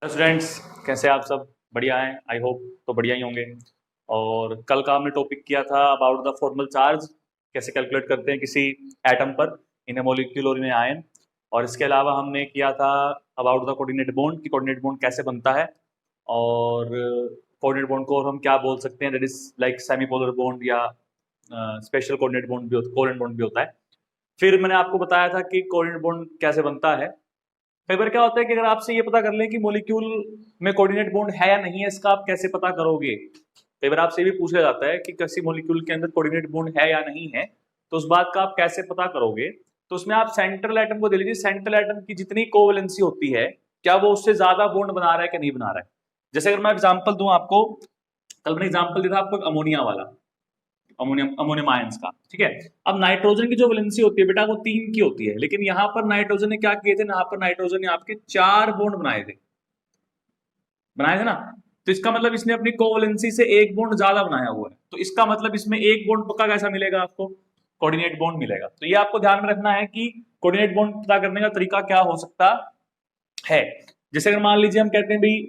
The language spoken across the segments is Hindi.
स्टूडेंट्स, कैसे आप सब? बढ़िया हैं, आई होप तो बढ़िया ही होंगे। और कल का हमने टॉपिक किया था अबाउट द फॉर्मल चार्ज, कैसे कैलकुलेट करते हैं किसी एटम पर इन ए मॉलिक्यूल और इन ए आयन। और इसके अलावा हमने किया था अबाउट द कोऑर्डिनेट बॉन्ड कि कोऑर्डिनेट बॉन्ड कैसे बनता है, और कोऑर्डिनेट बॉन्ड को हम क्या बोल सकते हैं, that is like semi polar bond या स्पेशल कोऑर्डिनेट बॉन्ड भी कोवेलेंट बॉन्ड भी होता है। फिर मैंने आपको बताया था कि कोऑर्डिनेट बॉन्ड कैसे बनता है। कई बार क्या होता है कि अगर आपसे ये पता कर लें कि मॉलिक्यूल में कोऑर्डिनेट बॉन्ड है या नहीं है, इसका आप कैसे पता करोगे। कई बार आपसे ये भी पूछा जाता है कि किसी मॉलिक्यूल के अंदर कोऑर्डिनेट बॉन्ड है या नहीं है, तो उस बात का आप कैसे पता करोगे। तो उसमें आप सेंट्रल एटम को दे लीजिए, सेंट्रल एटम की जितनी कोवैलेंसी होती है, क्या वो उससे ज्यादा बॉन्ड बना रहा है कि नहीं बना रहा है। जैसे अगर मैं एग्जाम्पल दूं आपको, कल मैंने एग्जाम्पल दिया था आपको अमोनिया वाला, अमोनियम अमोनियम आयंस का, ठीक है। अब नाइट्रोजन की जो वैलेंसी होती है बेटा वो 3 की होती है, लेकिन यहाँ पर नाइट्रोजन ने क्या किए थे, यहाँ पर नाइट्रोजन ने आपके 4 बॉन्ड बनाए थे ना। तो इसका मतलब इसने अपनी कोवैलेंसी से एक बॉन्ड ज्यादा बनाया हुआ है, तो इसका मतलब इसमें एक बॉन्ड पक्का कैसा मिलेगा आपको, कोऑर्डिनेट बॉन्ड मिलेगा। तो ये आपको ध्यान में रखना है कि कोऑर्डिनेट बॉन्ड पता करने का तरीका क्या हो सकता है। जैसे अगर मान लीजिए हम कहते हैं भाई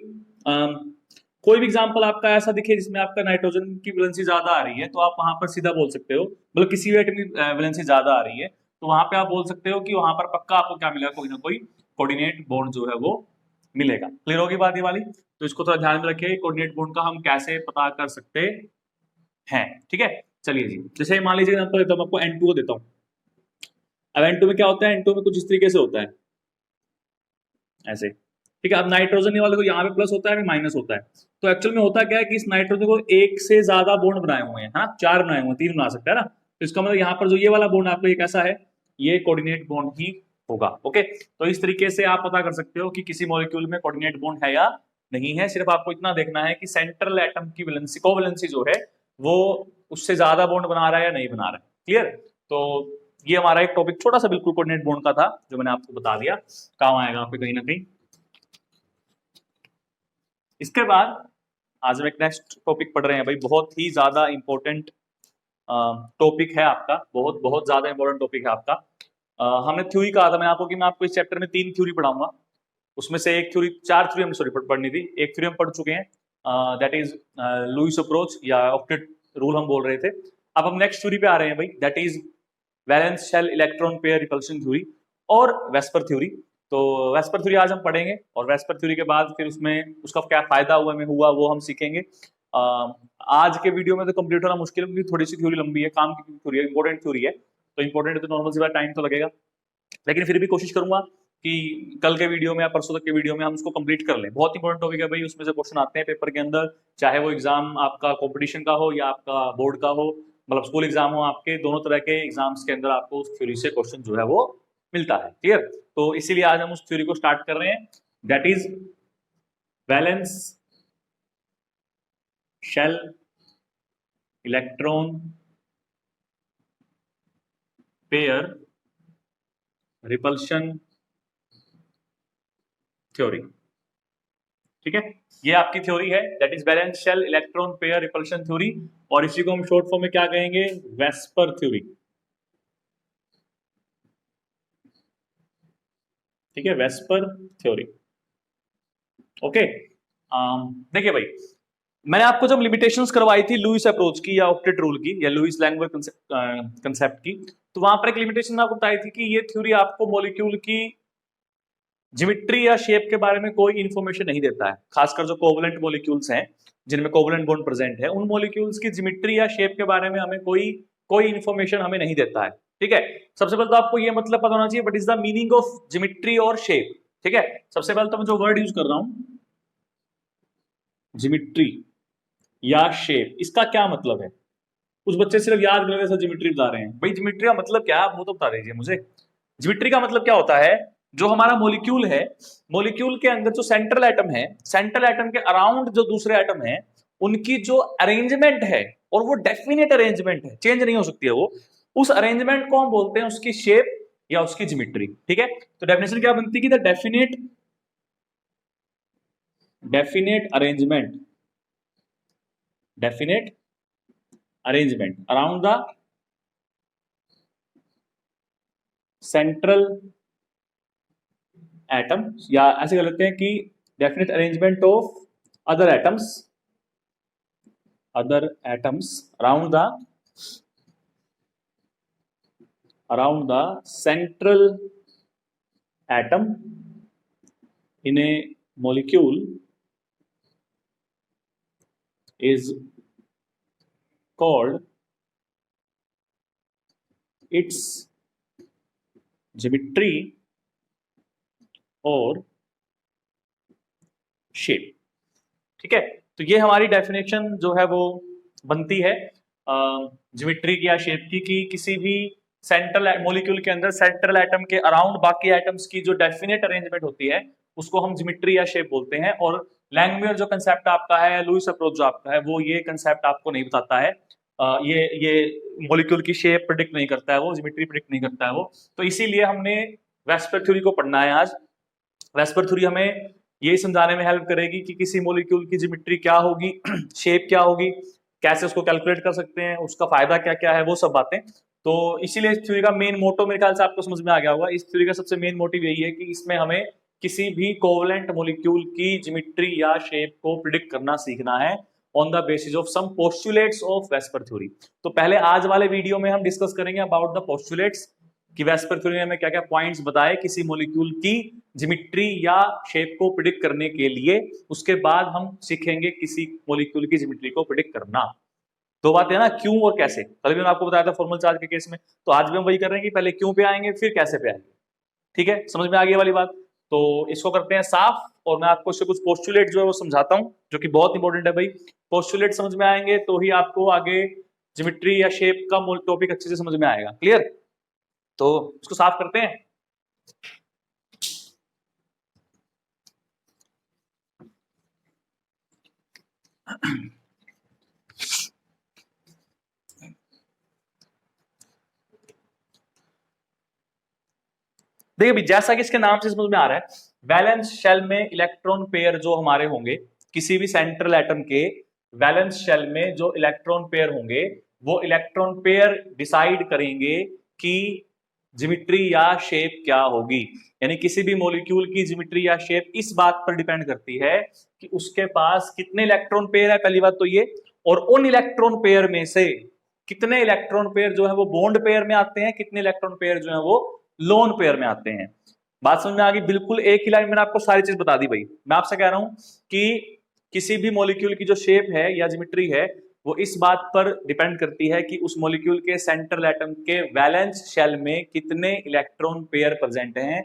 कोई भी एग्जांपल आपका ऐसा दिखे जिसमें आपका नाइट्रोजन की वैलेंसी ज्यादा आ रही है, तो आप वहां पर सीधा बोल सकते हो, मतलब किसी भी एटम की वैलेंसी ज्यादा आ रही है तो वहां पे आप बोल सकते हो कि वहां पर पक्का आपको क्या मिलेगा, कोई ना कोई कोऑर्डिनेट बॉन्ड जो है वो मिलेगा। क्लियर होगी बात ये वाली? तो इसको थोड़ा ध्यान में रखिए, कोऑर्डिनेट बॉन्ड का हम कैसे पता कर सकते हैं। ठीक है, चलिए जी। जैसे मान लीजिए एग्जांपल देता हूं आपको, N2 देता हूं। अब N2 में क्या होता है, N2 में कुछ इस तरीके से होता है, ऐसे, ठीक है। अब नाइट्रोजन वाले को यहाँ पे प्लस होता है, माइनस होता है। तो एक्चुअल में होता क्या है कि इस नाइट्रोजन को एक से ज्यादा बॉन्ड बनाए हुए हैं, है ना, 4 बनाए हुए हैं, 3 बना सकता है ना। तो इसका मतलब यहाँ पर जो ये वाला बॉन्ड आपको ये कैसा है, ये कोऑर्डिनेट बॉन्ड ही होगा। ओके, तो इस तरीके से आप पता कर सकते हो कि किसी मॉलिक्यूल में कोऑर्डिनेट बॉन्ड है या नहीं है। सिर्फ आपको इतना देखना है कि सेंट्रल एटम की वैलेंसी कोवैलेंसी जो है वो उससे ज्यादा बॉन्ड बना रहा है या नहीं बना रहा है। क्लियर? तो ये हमारा एक टॉपिक छोटा सा बिल्कुल कोऑर्डिनेट बॉन्ड का था, जो मैंने आपको बता दिया, काम आएगा आपको कहीं ना कहीं। इसके बाद आज हम एक नेक्स्ट टॉपिक पढ़ रहे हैं भाई, बहुत ही ज्यादा इंपॉर्टेंट टॉपिक है आपका, बहुत बहुत ज्यादा इंपॉर्टेंट टॉपिक है आपका। हमने थ्योरी कहा था मैं आपको कि मैं आपको इस चैप्टर में 3 थ्योरी पढ़ाऊंगा। उसमें से एक थ्योरी, 4 थ्योरी हम सॉरी पढ़नी थी, एक थ्योरी हम पढ़ चुके हैं, दैट इज लुईस अप्रोच या ऑक्टेट रूल हम बोल रहे थे। अब हम नेक्स्ट थ्योरी पे आ रहे हैं भाई, that is valence shell electron pair repulsion theory और वेस्पर थ्योरी। तो वेस्पर थ्योरी आज हम पढ़ेंगे, और वेस्पर थ्योरी के बाद फिर उसमें उसका क्या फायदा हुआ में हुआ वो हम सीखेंगे। आज के वीडियो में तो कंप्लीट होना मुश्किल है, क्योंकि थोड़ी सी थ्योरी लंबी है, काम की थ्योरी है, इंपॉर्टेंट थ्योरी है। तो इंपॉर्टेंट है तो नॉर्मल सी बात टाइम तो लगेगा, लेकिन फिर भी कोशिश करूंगा कि कल के वीडियो में या परसों तक के वीडियो में हम उसको कंप्लीट कर लें। बहुत इंपॉर्टेंट टॉपिक है भाई, उसमें से क्वेश्चन आते हैं पेपर के अंदर, चाहे वो एग्जाम आपका कंपटीशन का हो या आपका बोर्ड का हो, मतलब स्कूल एग्जाम हो, आपके दोनों तरह के एग्जाम्स के अंदर आपको उस थ्योरी से क्वेश्चन जो है वो मिलता है। क्लियर? तो इसीलिए आज हम उस थ्योरी को स्टार्ट कर रहे हैं, that is valence shell electron pair repulsion theory. ठीक है, ये आपकी थ्योरी है, that is valence shell electron pair repulsion theory, और इसी को हम शॉर्ट फॉर्म में क्या कहेंगे, वेस्पर थ्योरी। ठीक है, वेस्पर थ्योरी। ओके, देखिए भाई, मैंने आपको जब लिमिटेशंस करवाई थी लुईस अप्रोच की या ऑक्टेट रूल की या लुईस लैंगमुर कंसेप्ट की, तो वहां पर एक लिमिटेशन आपको बताई थी कि ये थ्योरी आपको मॉलिक्यूल की ज्योमेट्री या शेप के बारे में कोई इंफॉर्मेशन नहीं देता है। खासकर जो कोवलेंट मॉलिक्यूल्स हैं, जिनमें कोवलेंट बॉन्ड प्रेजेंट है, उन मॉलिक्यूल्स की ज्योमेट्री या शेप के बारे में हमें कोई कोई इंफॉर्मेशन हमें नहीं देता है। ठीक है, सबसे पहले तो आपको ये मतलब पता होना चाहिए what is the meaning of geometry और शेप। ठीक है, सबसे पहले तो मैं जो वर्ड यूज कर रहा हूं, ज्योमेट्री या शेप, इसका क्या मतलब है। उस बच्चे सिर्फ याद करने से ज्योमेट्री बता रहे हैं, भाई ज्योमेट्री का मतलब क्या है, वो तो बता दीजिए मुझे। ज्योमेट्री का मतलब क्या होता है, जो हमारा मॉलिक्यूल है, मॉलिक्यूल के अंदर जो सेंट्रल एटम है, सेंट्रल एटम के अराउंड जो दूसरे एटम है, उनकी जो अरेंजमेंट है, और वो डेफिनेट अरेंजमेंट है, चेंज नहीं हो सकती है वो, उस अरेंजमेंट को हम बोलते हैं उसकी शेप या उसकी ज्योमेट्री। ठीक है, तो डेफिनेशन क्या बनती है, the definite arrangement, definite arrangement around the central atom, या ऐसे कर लेते हैं कि definite arrangement of other atoms around the central atom in a molecule is called its geometry और शेप। ठीक है, तो ये हमारी डेफिनेशन जो है वो बनती है ज्योमेट्री की या शेप की, कि किसी भी सेंट्रल मॉलिक्यूल के अंदर सेंट्रल एटम के अराउंड बाकी एटम्स की जो डेफिनेट अरेंजमेंट होती है उसको हम ज्योमेट्री या शेप बोलते हैं। और लैंगमुयर जो कंसेप्ट आपका है, लुईस अप्रोच जो आपका है, वो ये कंसेप्ट आपको नहीं बताता है, ये मॉलिक्यूल की शेप प्रेडिक्ट नहीं करता है, वो ज्योमेट्री प्रेडिक्ट नहीं करता है वो। तो इसीलिए हमने वेस्पर थ्योरी को पढ़ना है आज। वेस्पर थ्योरी हमें यही समझाने में हेल्प करेगी कि किसी मॉलिक्यूल की ज्योमेट्री क्या होगी, शेप क्या होगी, कैसे उसको कैलकुलेट कर सकते हैं, उसका फायदा क्या क्या है, वो सब बातें। तो इसीलिए इस थ्योरी का मेन मोटो मेरे ख्याल से आपको समझ में आ गया होगा। इस थ्योरी का सबसे मेन मोटिव यही है कि इसमें हमें किसी भी कोवलेंट मॉलिक्यूल की ज्योमेट्री या शेप को प्रिडिक्ट करना सीखना है on the basis of some postulates of VSEPR theory. तो पहले आज वाले वीडियो में हम डिस्कस करेंगे अबाउट द पोस्टुलेट्स कि वेस्पर थ्योरी ने हमें क्या क्या पॉइंट्स बताए किसी मॉलिक्यूल की ज्योमेट्री या शेप को प्रिडिक्ट करने के लिए। उसके बाद हम सीखेंगे किसी मॉलिक्यूल की ज्योमेट्री को प्रिडिक्ट करना। दो बातें है ना, क्यों और कैसे। कल भी मैंने आपको बताया था फॉर्मल चार्ज के केस में, तो आज भी हम वही कर रहे हैं कि पहले क्यों पे आएंगे फिर कैसे पे आएंगे। ठीक है, समझ में आ गई वाली बात। तो इसको करते हैं साफ, और मैं आपको इससे कुछ पोस्टुलेट जो है वो समझाता हूं, जो कि बहुत इंपॉर्टेंट है भाई। पोस्टुलेट समझ में आएंगे तो ही आपको आगे ज्योमेट्री या शेप का टॉपिक अच्छे से समझ में आएगा। क्लियर, तो इसको साफ करते हैं। देखिए भी, जैसा कि इसके नाम से समझ में आ रहा है, वैलेंस शेल में इलेक्ट्रॉन पेयर जो हमारे होंगे, किसी भी सेंट्रल एटम के वैलेंस शेल में जो इलेक्ट्रॉन पेयर होंगे, वो इलेक्ट्रॉन पेयर डिसाइड करेंगे कि ज्योमेट्री या शेप क्या होगी। यानी किसी भी मॉलिक्यूल की ज्योमेट्री या शेप इस बात पर डिपेंड करती है कि उसके पास कितने इलेक्ट्रॉन पेयर है, पहली बात तो ये, और उन इलेक्ट्रॉन पेयर में से कितने इलेक्ट्रॉन पेयर जो है वो बॉन्ड पेयर में आते हैं, कितने इलेक्ट्रॉन पेयर जो है वो लोन पेयर में आते हैं। बात समझ में आ गई। बिल्कुल एक ही लाइन में आपको सारी चीज बता दी भाई। मैं आपसे कह रहा हूं कि किसी भी मॉलिक्यूल की जो शेप है या ज्योमेट्री है वो इस बात पर डिपेंड करती है कि उस मॉलिक्यूल के सेंट्रल एटम के वैलेंस शेल में कितने इलेक्ट्रॉन पेयर प्रेजेंट हैं।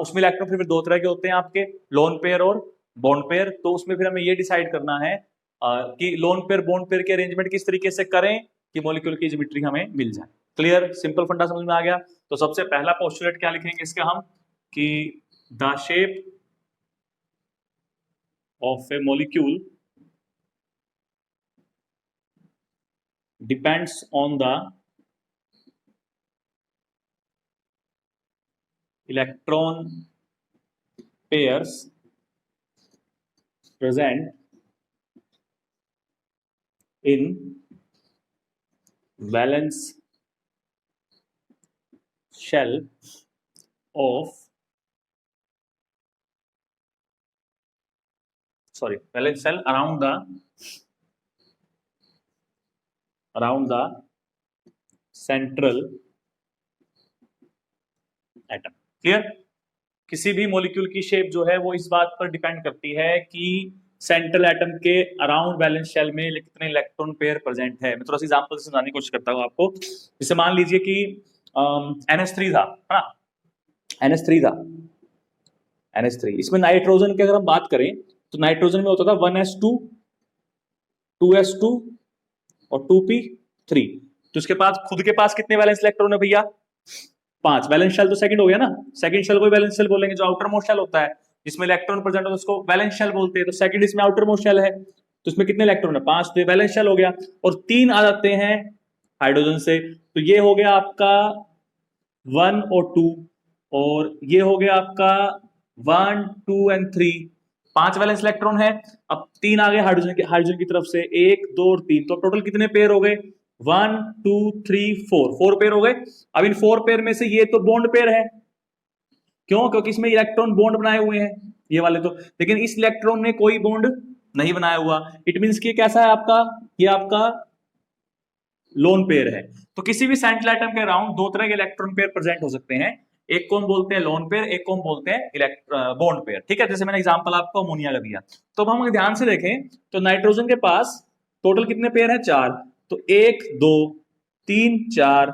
उसमें इलेक्ट्रॉन फिर दो तरह के होते हैं आपके, लोन पेयर और बॉन्ड पेयर। तो उसमें फिर हमें ये डिसाइड करना है कि लोन पेयर बॉन्ड पेयर के अरेंजमेंट किस तरीके से करें कि मॉलिक्यूल की ज्योमेट्री हमें मिल जाए। क्लियर, सिंपल फंडा समझ में आ गया। तो सबसे पहला पोस्टुलेट क्या लिखेंगे इसका हम, कि the shape of A molecule depends on the electron pairs present in valence shell of valence shell around the central atom। Clear, किसी भी मॉलिक्यूल की शेप जो है वो इस बात पर डिपेंड करती है कि सेंट्रल एटम के अराउंड वैलेंस शेल में कितने इलेक्ट्रॉन पेयर प्रेजेंट है। मैं थोड़ा सा एग्जांपल से समझाने की कोशिश करता हूं आपको। जैसे मान लीजिए कि NH3 था, है ना, NH3 था, NH3। इसमें नाइट्रोजन की अगर हम बात करें तो नाइट्रोजन में होता था 1s2 2s2 और 2p3। तो इसके पास खुद के पास कितने वैलेंस इलेक्ट्रॉन है भैया, 5। वैलेंस शेल तो सेकंड हो गया ना, सेकंड शेल को वैलेंस शेल बोलेंगे। जो आउटर मोस्ट शेल होता है जिसमें इलेक्ट्रॉन प्रेजेंट होता है उसको वैलेंस शेल बोलते हैं। तो सेकंड इसमें आउटर मोस्ट शेल है, तो इसमें कितने इलेक्ट्रॉन है, 5, तो वैलेंस शेल हो गया। और 3 आ जाते हैं हाइड्रोजन से, तो ये हो गया आपका 1 और 2, और ये हो गया आपका 1 2 और 3, 5 वैलेंस इलेक्ट्रॉन है। अब 3 आ गए हाइड्रोजन की तरफ से, 1 2 और 3, तो टोटल कितने पेयर हो गए, 1 2 3 4, 4 पेयर हो गए। अब इन 4 पेयर में से ये तो बॉन्ड पेयर है, क्यों? क्योंकि इसमें इलेक्ट्रॉन बॉन्ड बनाए हुए हैं ये वाले तो, लेकिन इस इलेक्ट्रॉन ने कोई बॉन्ड नहीं बनाया हुआ। इट मीन्स कि कैसा है आपका, ये आपका लोन पेयर है। तो किसी भी सेंट्रल एटम के अराउंड दो तरह के इलेक्ट्रॉन पेयर प्रेजेंट हो सकते हैं, एक को हम बोलते हैं लोन पेयर, एक को हम बोलते हैं बॉन्ड पेयर। ठीक है, जैसे मैंने एग्जांपल आपको अमोनिया का दिया। तो अब हम ध्यान से देखें तो नाइट्रोजन के पास टोटल कितने पेयर है? 4। तो 1 2 3 4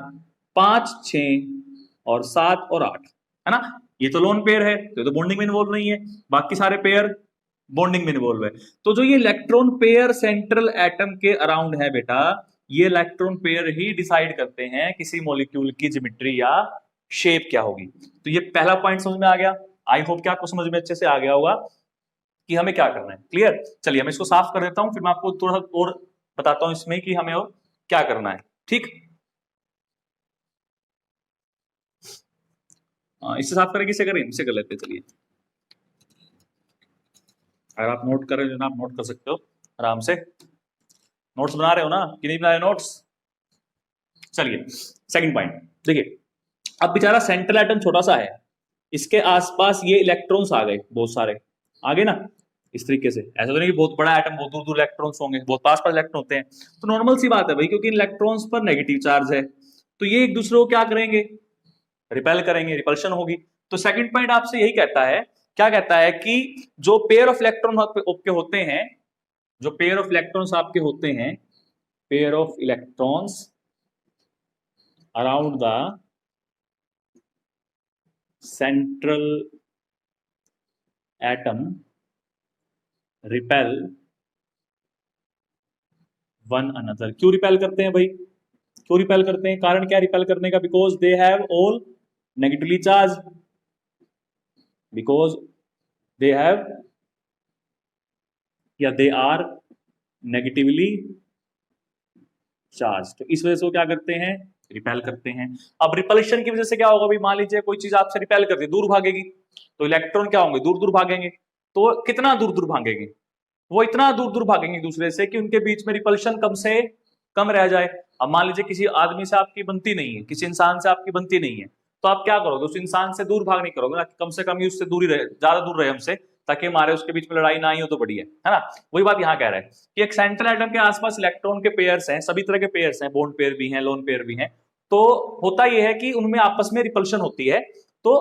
5 6 और 7 और 8, है ना? ये तो लोन पेयर है, तो बॉन्डिंग में इन्वॉल्व नहीं है। बाकी सारे पेयर बॉन्डिंग में इन्वॉल्व है। तो जो ये इलेक्ट्रॉन पेयर सेंट्रल एटम के अराउंड है बेटा, ये इलेक्ट्रॉन पेयर ही डिसाइड करते हैं किसी मॉलिक्यूल की ज्योमेट्री या शेप क्या होगी। तो ये पहला पॉइंट समझ में आ गया। आई होप कि आपको समझ में अच्छे से आ गया होगा कि हमें क्या करना है। क्लियर? चलिए मैं इसको साफ कर देता हूं, फिर मैं आपको थोड़ा और बताता हूं इसमें कि हमें और क्या करना है। ठीक, इससे साफ करें, किसे करें? इनसे कर लेते। चलिए, अगर आप नोट कर रहे हो ना, आप नोट कर सकते हो आराम से। नोट्स बना रहे हो ना कि नहीं बना रहे नोट्स? चलिए सेकंड पॉइंट देखिए। अब बेचारा सेंट्रल एटम छोटा सा है, इसके आसपास ये इलेक्ट्रॉन्स आ गए, बहुत सारे आ गए ना इस तरीके से। ऐसा तो नहीं कि बहुत बड़ा एटम बहुत दूर दूर इलेक्ट्रॉन्स होंगे, बहुत पास पास इलेक्ट्रॉन होते हैं। तो नॉर्मल सी बात है भाई, क्योंकि इलेक्ट्रॉन्स पर नेगेटिव चार्ज है, तो ये एक दूसरे को क्या करेंगे? रिपेल करेंगे, रिपल्शन होगी। तो सेकंड पॉइंट आपसे यही कहता है, क्या कहता है कि जो पेयर ऑफ इलेक्ट्रॉन आपके होते हैं, जो पेयर ऑफ इलेक्ट्रॉन्स आपके होते हैं, pair of electrons around the central atom repel one another. क्यों रिपेल करते हैं भाई? क्यों रिपेल करते हैं? कारण क्या रिपेल करने का? Because they have all negatively charge, because they have या दे आर नेगेटिवली चार्ज। तो इस वजह से वो क्या करते हैं? रिपेल करते हैं। अब रिपल्शन की वजह से क्या होगा भाई? मान लीजिए कोई चीज आपसे रिपेल करती है, दूर भागेगी, तो इलेक्ट्रॉन क्या होंगे? दूर दूर भागेंगे। तो कितना दूर दूर भागेंगे? वो इतना दूर दूर भागेंगे दूसरे से कि उनके बीच में रिपल्शन कम से कम रह जाए। अब मान लीजिए किसी आदमी से आपकी बनती नहीं है, किसी इंसान से आपकी बनती नहीं है, तो आप क्या करोगे? उस इंसान से दूर भाग नहीं करोगे ना, कम से कम ही उससे दूरी रहे, ज्यादा दूर रहे हमसे, ताकि हमारे उसके बीच में लड़ाई ना आई हो तो बढ़िया है ना? वही बात यहाँ कह रहा है कि एक सेंट्रल एटम के आसपास इलेक्ट्रॉन के पेयर्स हैं, सभी तरह के पेयर्स हैं, बॉन्ड पेयर भी हैं, लोन पेयर भी हैं। तो होता यह है कि उनमें आपस में रिपल्शन होती है, तो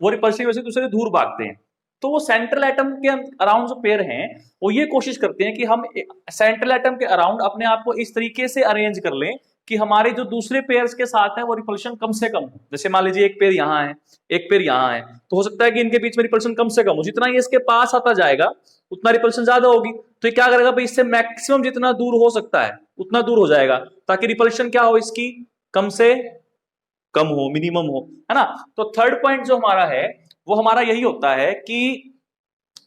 वो रिपल्शन की वजह से दूसरे दूर भागते हैं। तो वो सेंट्रल एटम के अराउंड जो पेयर हैं, वो ये कोशिश करते हैं कि हम सेंट्रल एटम के अराउंड अपने आप को इस तरीके से अरेंज कर लें कि हमारे जो दूसरे पेयर्स के साथ है वो रिपल्शन कम से कम हो। जैसे मान लीजिए एक पेयर यहाँ है, एक पेयर यहाँ है, तो हो सकता है कि इनके बीच में रिपल्शन कम से कम हो। जितना ये इसके पास आता जाएगा उतना रिपल्शन ज्यादा होगी। तो ये क्या करेगा भाई? इससे मैक्सिमम जितना दूर हो सकता है उतना दूर हो जाएगा, ताकि रिपल्शन क्या हो? इसकी कम से कम हो, मिनिमम हो, है ना? तो थर्ड पॉइंट जो हमारा है वो हमारा यही होता है कि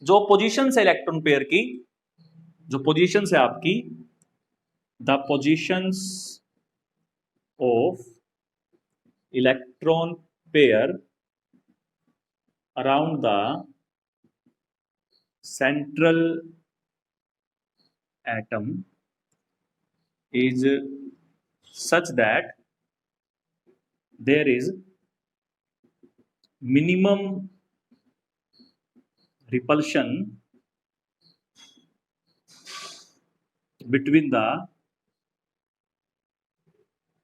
जो पोजीशन है इलेक्ट्रॉन पेयर की, जो पोजीशन है आपकी, the positions of electron pair around the central atom is such that there is minimum repulsion between the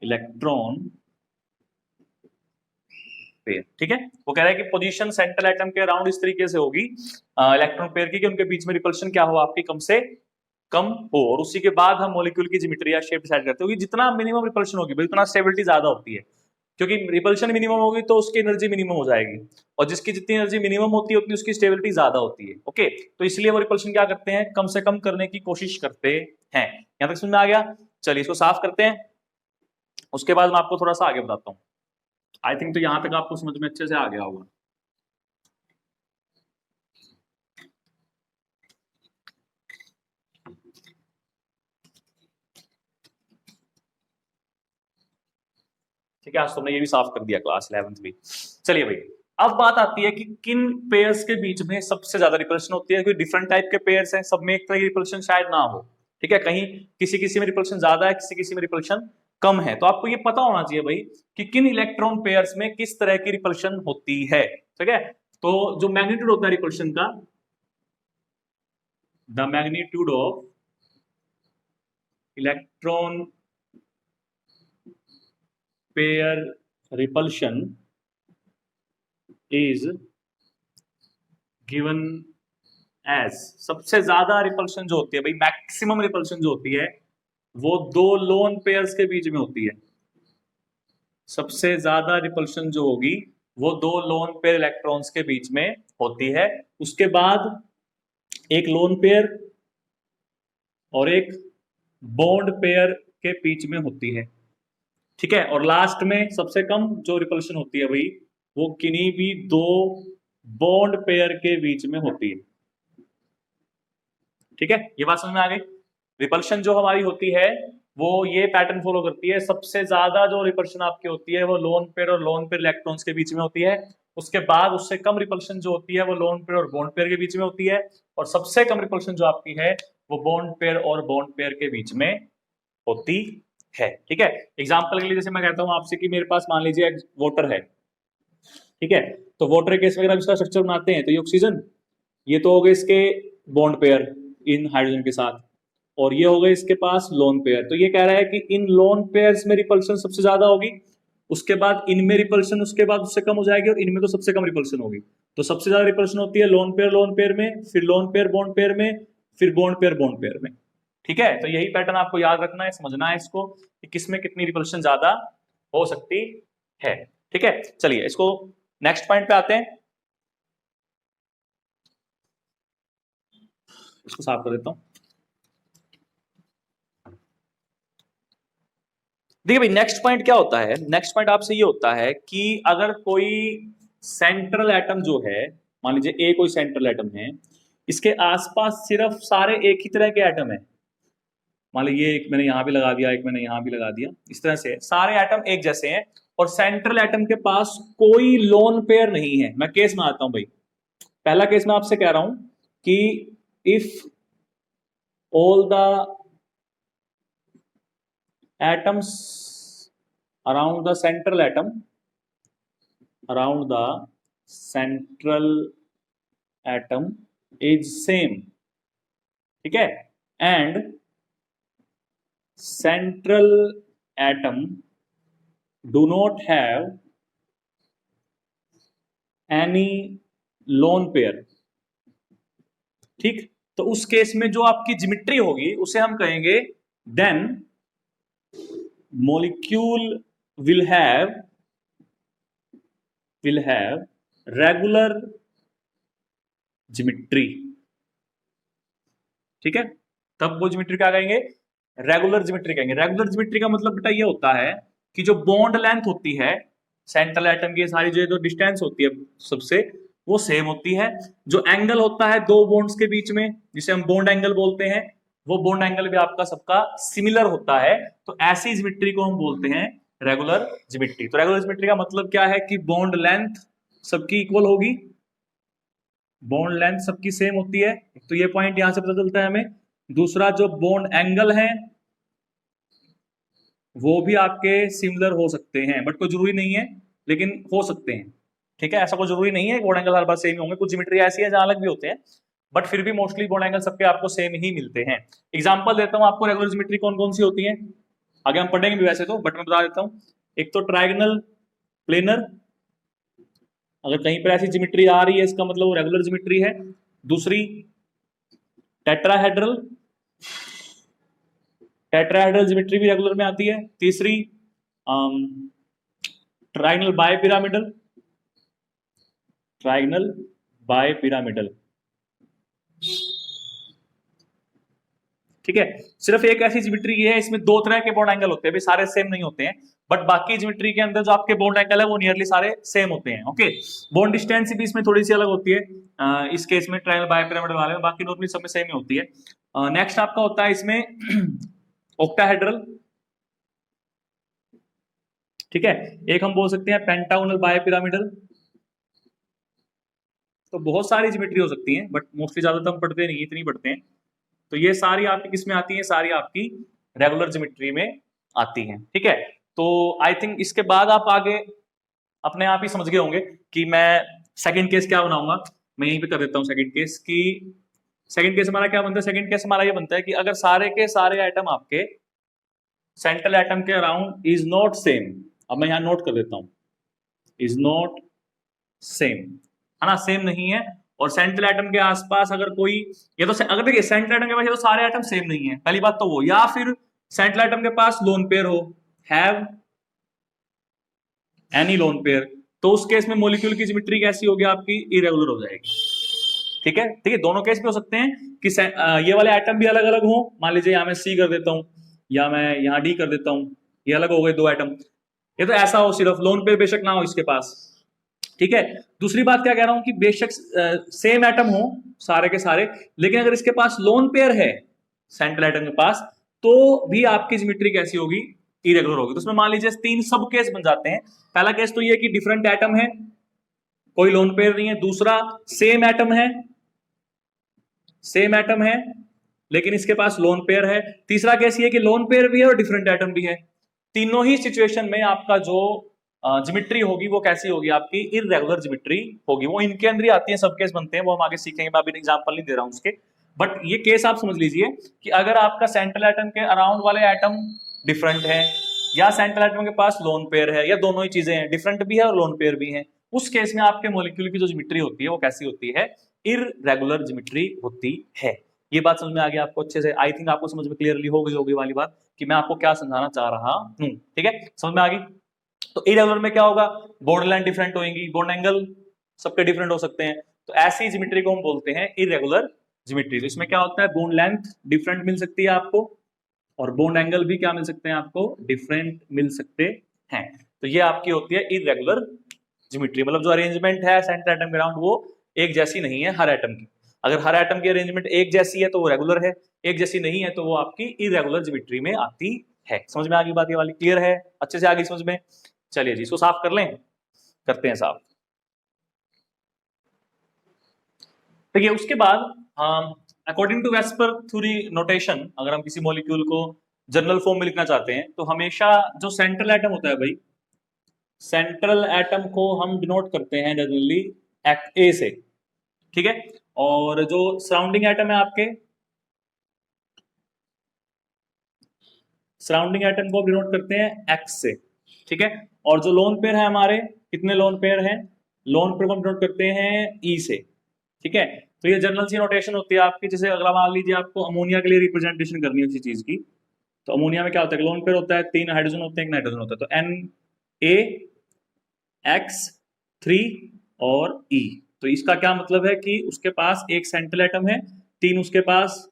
electron pair. ठीक है, वो कह रहा है कि पोजीशन सेंट्रल एटम के अराउंड इस तरीके से होगी इलेक्ट्रॉन पेयर की कि उनके बीच में रिपल्शन क्या हो? आपकी कम से कम हो। और उसी के बाद हम मॉलिक्यूल की ज्योमेट्री या शेप डिसाइड करते हैं। जितना मिनिमम रिपल्शन होगी भाई उतना स्टेबिलिटी ज्यादा होती है, क्योंकि रिपल्शन मिनिमम होगी तो उसकी एनर्जी मिनिमम हो जाएगी, और जिसकी जितनी एनर्जी मिनिमम होती है उतनी उसकी स्टेबिलिटी ज्यादा होती है। ओके, तो इसलिए वो रिपल्शन क्या करते हैं? कम से कम करने की कोशिश करते हैं। यहां तक समझ में आ गया? चलिए इसको साफ करते हैं, उसके बाद मैं आपको थोड़ा सा आगे बताता हूँ। आई थिंक तो यहां तक आपको समझ में अच्छे से आ गया होगा। ठीक है, आज तुमने ये भी साफ कर दिया क्लास 11th भी। चलिए भाई, अब बात आती है कि किन पेयर्स के बीच में सबसे ज्यादा रिपल्शन होती है। कोई डिफरेंट टाइप के पेयर्स हैं, सब में एक तरह की रिपल्शन शायद ना हो। ठीक है, कहीं किसी किसी में रिपल्शन ज्यादा है, किसी किसी में रिपल्शन कम है। तो आपको ये पता होना चाहिए भाई कि किन इलेक्ट्रॉन पेयर्स में किस तरह की रिपल्शन होती है, ठीक है। तो जो मैग्नीट्यूड होता है रिपल्शन का, the magnitude of electron pair repulsion is given as, सबसे ज्यादा रिपल्शन जो होती है भाई, मैक्सिमम रिपल्शन जो होती है वो दो लोन पेयर्स के बीच में होती है। सबसे ज्यादा रिपल्शन जो होगी वो दो लोन पेयर इलेक्ट्रॉन्स के बीच में होती है। उसके बाद एक लोन पेयर और एक बॉन्ड पेयर के बीच में होती है, ठीक है। और लास्ट में सबसे कम जो रिपल्शन होती है भाई वो किन्हीं भी दो बॉन्ड पेयर के बीच में होती है, ठीक है। ये बात समझ में आ गई। रिपल्शन जो हमारी होती है वो ये पैटर्न फॉलो करती है, सबसे ज्यादा जो रिपल्शन आपकी होती है वो लोन पेयर और लोन पेयर इलेक्ट्रॉन्स के बीच में होती है। उसके बाद उससे कम रिपल्शन जो होती है वो लोन पेयर और बॉन्ड पेयर के बीच में होती है। और सबसे कम रिपल्शन जो आपकी है वो बॉन्ड पेयर और बॉन्ड पेयर के बीच में होती है, ठीक है। एग्जाम्पल के लिए जैसे मैं कहता हूं आपसे कि मेरे पास मान लीजिए वाटर है, ठीक है। तो वाटर केस में अगर इसका स्ट्रक्चर बनाते हैं तो ये ऑक्सीजन, ये तो हो गए इसके बॉन्ड पेयर इन हाइड्रोजन के साथ, और ये हो गए इसके पास लोन पेयर। तो ये कह रहा है कि इन लोन पेयर्स में रिपल्शन सबसे ज्यादा होगी, उसके बाद इनमें रिपल्शन उसके बाद उससे कम हो जाएगी, और इनमें तो सबसे कम रिपल्शन होगी। तो सबसे ज्यादा रिपल्शन होती है लोन पेयर में, फिर लोन पेयर बॉन्ड पेयर में, फिर बॉन्ड पेयर में, ठीक है। तो यही पैटर्न आपको याद रखना है, समझना है इसको कि किसमें कितनी रिपल्शन ज्यादा हो सकती है, ठीक है। चलिए इसको नेक्स्ट पॉइंट पे आते हैं, इसको साफ कर देता हूं। देखिए भाई नेक्स्ट पॉइंट क्या होता है, नेक्स्ट पॉइंट आपसे ये होता है कि अगर कोई सेंट्रल एटम जो है, मान लीजिए ए कोई सेंट्रल एटम है, इसके आसपास सिर्फ सारे एक ही तरह के एटम है, मान लीजिए एक मैंने यहां भी लगा दिया, एक मैंने यहां भी लगा दिया, इस तरह से सारे एटम एक जैसे हैं, और सेंट्रल एटम के पास कोई लोन पेयर नहीं है। मैं केस में आता हूं भाई, पहला केस मैं आपसे कह रहा हूं कि if all the atoms around the central atom, around the central atom is same, ठीक है, and central atom do not have any lone pair, ठीक। तो उस केस में जो आपकी ज्योमेट्री होगी उसे हम कहेंगे then molecule will have regular geometry, ठीक है। तब वो ज्योमेट्री क्या कहेंगे, रेगुलर ज्योमेट्री कहेंगे। रेगुलर ज्योमेट्री का मतलब बेटा ये होता है कि जो बॉन्ड लेंथ होती है सेंट्रल एटम की, सारी जो डिस्टेंस होती है सबसे, वो सेम होती है। जो एंगल होता है दो बॉन्ड्स के बीच में जिसे हम बॉन्ड एंगल बोलते हैं, वो बॉन्ड एंगल भी आपका सबका सिमिलर होता है। तो ऐसी ज्योमेट्री को हम बोलते हैं रेगुलर ज्योमेट्री। तो रेगुलर ज्योमेट्री का मतलब क्या है कि बॉन्ड लेंथ सबकी इक्वल होगी, बॉन्ड लेंथ सबकी सेम होती है, तो ये पॉइंट यहां से पता चलता है हमें। दूसरा जो बॉन्ड एंगल है वो भी आपके सिमिलर हो सकते हैं, बट कोई जरूरी नहीं है, लेकिन हो सकते हैं, ठीक है। ऐसा कोई जरूरी नहीं है बॉन्ड एंगल हर बार सेम ही होंगे, कुछ ज्योमेट्री ऐसी है जहां अलग भी होते हैं, बट फिर भी मोस्टली बॉन्ड एंगल सबके आपको सेम ही मिलते हैं। एग्जांपल देता हूं आपको, रेगुलर ज्योमेट्री कौन कौन सी होती है, आगे हम पढ़ेंगे भी वैसे तो, बट मैं बता देता हूं। एक तो ट्रायगोनल प्लेनर, अगर कहीं पर ऐसी ज्योमेट्री आ रही है इसका मतलब वो रेगुलर ज्योमेट्री है। दूसरी टेट्राहेड्रल, टेट्राहेड्रल ज्योमेट्री भी रेगुलर में आती है। तीसरी trigonal bipyramidal, trigonal bipyramidal, ठीक है। सिर्फ एक ऐसी ज्योमेट्री है इसमें दो तरह के बॉन्ड एंगल होते हैं, सारे सेम नहीं होते हैं, बट बाकी ज्योमेट्री के अंदर जो आपके बॉन्ड एंगल है वो नियरली सारे सेम होते हैं, ओके। बॉन्ड डिस्टेंस भी इसमें थोड़ी सी अलग होती है इस केस में ट्रायंगल बाय पिरामिड वाले में, बाकी नॉर्मली सब में सेम ही होती है। नेक्स्ट आपका होता है इसमें ऑक्टाहेड्रल, ठीक है। एक हम बोल सकते हैं पेंटागोनल बाय पिरामिडल। तो बहुत सारी ज्योमेट्री हो सकती हैं, बट मोस्टली ज्यादातर हम पढ़ते नहीं, इतनी पढ़ते हैं। तो ये सारी आपकी किस में आती है, सारी आपकी रेगुलर ज्योमेट्री में आती हैं। ठीक है, तो आई थिंक इसके बाद आप आगे अपने आप ही समझ गए होंगे कि मैं सेकंड केस क्या बनाऊंगा। मैं यहीं पे कर देता हूं सेकंड केस की। सेकंड केस हमारा क्या बनता है? सेकंड केस हमारा ये बनता है कि अगर सारे के सारे आइटम आपके सेंट्रल एटम के अराउंड इज नॉट सेम, अब मैं यहां नोट कर देता हूं, इज नॉट सेम, है ना, सेम नहीं है। और सेंट्रल एटम के आसपास अगर कोई, ये तो अगर देखिए सेंट्रल एटम के पास ये तो सारे एटम सेम नहीं है, पहली बात तो वो, या फिर सेंट्रल एटम के पास लोन पेयर हो, हैव एनी लोन पेयर, तो उस केस में मॉलिक्यूल की ज्योमेट्री कैसी होगी आपकी? इरेगुलर हो जाएगी। ठीक है, ठीक है, दोनों केस भी हो सकते हैं कि ये वाले आइटम भी अलग अलग हो, मान लीजिए यहां मैं सी कर देता हूं या मैं यहां डी कर देता हूं, ये अलग हो गए दो आइटम। ये तो ऐसा हो सिर्फ लोन पेयर बेशक ना हो इसके पास। ठीक है, दूसरी बात क्या कह रहा हूं कि बेशक सेम एटम हो सारे के सारे, लेकिन अगर इसके पास लोन पेयर है सेंट्रल एटम के पास, तो भी आपकी ज्योमेट्री कैसी होगी? इरेगुलर होगी। तो उसमें मान लीजिए तीन सब केस बन जाते हैं। पहला केस तो ये कि डिफरेंट एटम है, कोई लोन पेयर नहीं है। दूसरा, सेम एटम है, सेम एटम है लेकिन इसके पास लोन पेयर है। तीसरा केस ये कि लोन पेयर भी है और डिफरेंट एटम भी है। तीनों ही सिचुएशन में आपका जो ज्योमेट्री होगी वो कैसी होगी? आपकी इरेगुलर ज्योमेट्री होगी। वो इनके अंदर ही आती है, सब केस बनते हैं, वो हम आगे सीखेंगे, मैं अभी एग्जांपल नहीं दे रहा हूं उसके। बट ये केस आप समझ लीजिए कि अगर आपका सेंट्रल एटम के अराउंड वाले एटम डिफरेंट है, या सेंट्रल एटम के पास लोन पेयर है, या दोनों ही चीजें हैं, डिफरेंट भी है और लोन पेयर भी है, उस केस में आपके मॉलिक्यूल की जो ज्योमेट्री होती है वो कैसी होती है? इरेगुलर ज्योमेट्री होती है। ये बात समझ में आ गई आपको अच्छे से? आई थिंक आपको समझ में क्लियरली हो गई होगी वाली बात कि मैं आपको क्या समझाना चाह रहा हूं। ठीक है, समझ में आ गई? तो इरेगुलर में क्या होगा? बॉर्डर लाइन डिफरेंट होगी, बॉन्ड एंगल सबके डिफरेंट हो सकते हैं, तो ऐसी ज्योमेट्री को हम बोलते हैं इरेगुलर ज्योमेट्री। तो इसमें क्या होता है? बॉन्ड लेंथ डिफरेंट मिल सकती है आपको, और बॉन्ड एंगल भी क्या मिल सकते हैं आपको? डिफरेंट मिल सकते हैं। तो ये आपकी होती है इरेगुलर ज्योमेट्री। मतलब जो अरेंजमेंट है सेंट्रल एटम के अराउंड वो एक जैसी नहीं है हर एटम की। अगर हर एटम की अरेंजमेंट एक जैसी है तो वो रेगुलर है, एक जैसी नहीं है तो वो आपकी इरेगुलर ज्योमेट्री में आती है। समझ में आ गई बात? ये वाली क्लियर है? अच्छे से आ गई समझ में? चलिए जी, इसको साफ कर लें, करते हैं साफ। देखिए उसके बाद according to VSEPR theory notation, अगर हम किसी मॉलिक्यूल को जनरल फॉर्म में लिखना चाहते हैं तो हमेशा जो सेंट्रल एटम होता है भाई, सेंट्रल एटम को हम डिनोट करते हैं जनरली ए से। ठीक है, और जो सराउंडिंग एटम है आपके, सराउंडिंग एटम को डिनोट करते हैं एक्स से। ठीक है, और जो लोन पेयर है हमारे, कितने लोन पेयर हैं? लोन पेयर को हम डिनोट करते हैं ई से। ठीक है, तो ये जनरल सी नोटेशन होती है आपकी। जैसे अगर मान लीजिए आपको अमोनिया के लिए रिप्रेजेंटेशन करनी है किसी चीज की, तो अमोनिया में क्या होता है? लोन पेयर होता है, 3 हाइड्रोजन होते हैं, 1 नाइट्रोजन होता है, तो एन ए एक्स 3 और ई। तो इसका क्या मतलब है कि उसके पास एक सेंट्रल एटम है, 3 उसके पास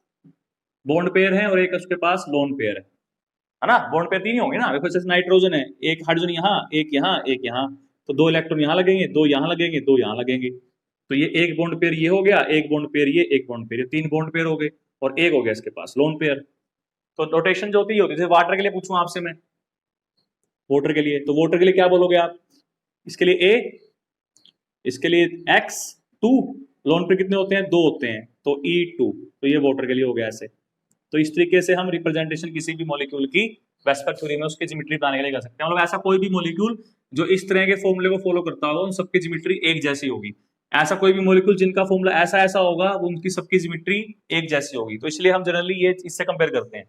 बॉन्ड पेयर है और एक उसके पास लोन पेयर है ना? बॉन्ड पेयर 3 ही होंगे ना। देखो जैसे नाइट्रोजन है, एक हाइड्रोजन यहाँ, एक यहाँ, एक यहाँ, तो 2 इलेक्ट्रॉन यहाँ लगेंगे, 2 यहाँ लगेंगे, 2 यहाँ लगेंगे, तो ये एक बॉन्ड पेयर ये हो गया, एक बॉन्ड पेयर ये, एक बॉन्ड पेयर ये, 3 बॉन्ड पेयर हो गए, और एक हो गया इसके पास लोन पेयर। तो नोटेशन जो होती है जैसे वाटर के लिए पूछूं आपसे मैं, वाटर के लिए, तो वाटर के लिए क्या बोलोगे आप? इसके लिए ए, इसके लिए एक्स 2, लोन पेयर कितने होते हैं? 2 होते हैं, तो E2, तो ये वाटर के लिए हो गया ऐसे। तो इस तरीके से हम रिप्रेजेंटेशन किसी भी मॉलिक्यूल की वेस्पर थ्योरी में उसकी ज्योमेट्री बनाने के लिए कर सकते हैं। मतलब ऐसा कोई भी मॉलिक्यूल जो इस तरह के फॉर्मूले को फॉलो करता होगा उन सबकी ज्योमेट्री एक जैसी होगी। ऐसा कोई भी मॉलिक्यूल जिनका फॉर्मूला ऐसा ऐसा होगा वो उनकी सबकी ज्योमेट्री एक जैसी होगी। तो इसलिए हम जनरली ये इससे कंपेयर करते हैं।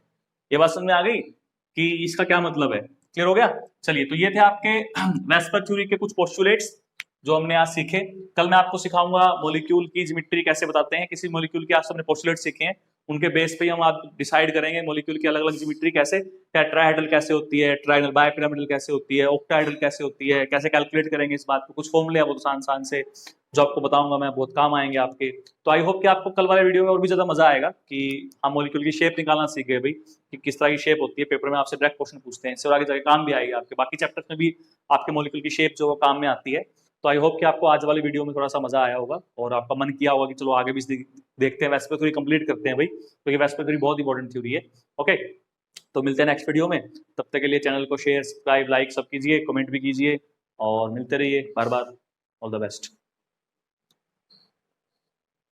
ये बात समझ में आ गई कि इसका क्या मतलब है? क्लियर हो गया? चलिए, तो ये थे आपके वेस्पर थ्योरी के कुछ पोस्टुलेट्स जो हमने आज सीखे। कल मैं आपको सिखाऊंगा मॉलिक्यूल की ज्योमेट्री कैसे बताते हैं। किसी मॉलिक्यूल के आज हमने पोस्टुलेट सीखे हैं, उनके बेस पे हम आप डिसाइड करेंगे मॉलिक्यूल की अलग अलग ज्योमेट्री कैसे, टेट्राहेड्रल कैसे होती है, ट्राइनल बाइपिरामिडल कैसे होती है, ऑक्टाहेड्रल कैसे होती है, कैसे कैलकुलेट करेंगे इस बात को। कुछ फॉर्मूले बहुत आसान से जो आपको बताऊंगा मैं, बहुत काम आएंगे आपके। तो आई होप कि आपको कल वाले वीडियो में और भी ज्यादा मजा आएगा कि हम मॉलिक्यूल की शेप निकालना सीख गए भाई, कि किस तरह की शेप होती है। पेपर में आपसे डायरेक्ट क्वेश्चन पूछते हैं, इससे आगे जाके काम भी आएगा आपके बाकी चैप्टर्स में भी, आपके मॉलिक्यूल की शेप जो वो काम में आती है। तो आई होप कि आपको आज वाले वीडियो में थोड़ा सा मजा आया होगा और आपका मन किया होगा कि चलो आगे भी देखते हैं, वेस्पर थ्योरी कंप्लीट करते हैं भाई, क्योंकि वेस्पर थ्योरी बहुत इंपॉर्टेंट थ्योरी है। ओके, तो मिलते हैं नेक्स्ट वीडियो में। तब तक के लिए चैनल को शेयर, सब्सक्राइब, लाइक सब कीजिए, कमेंट भी कीजिए और मिलते रहिए बार बार। All the best.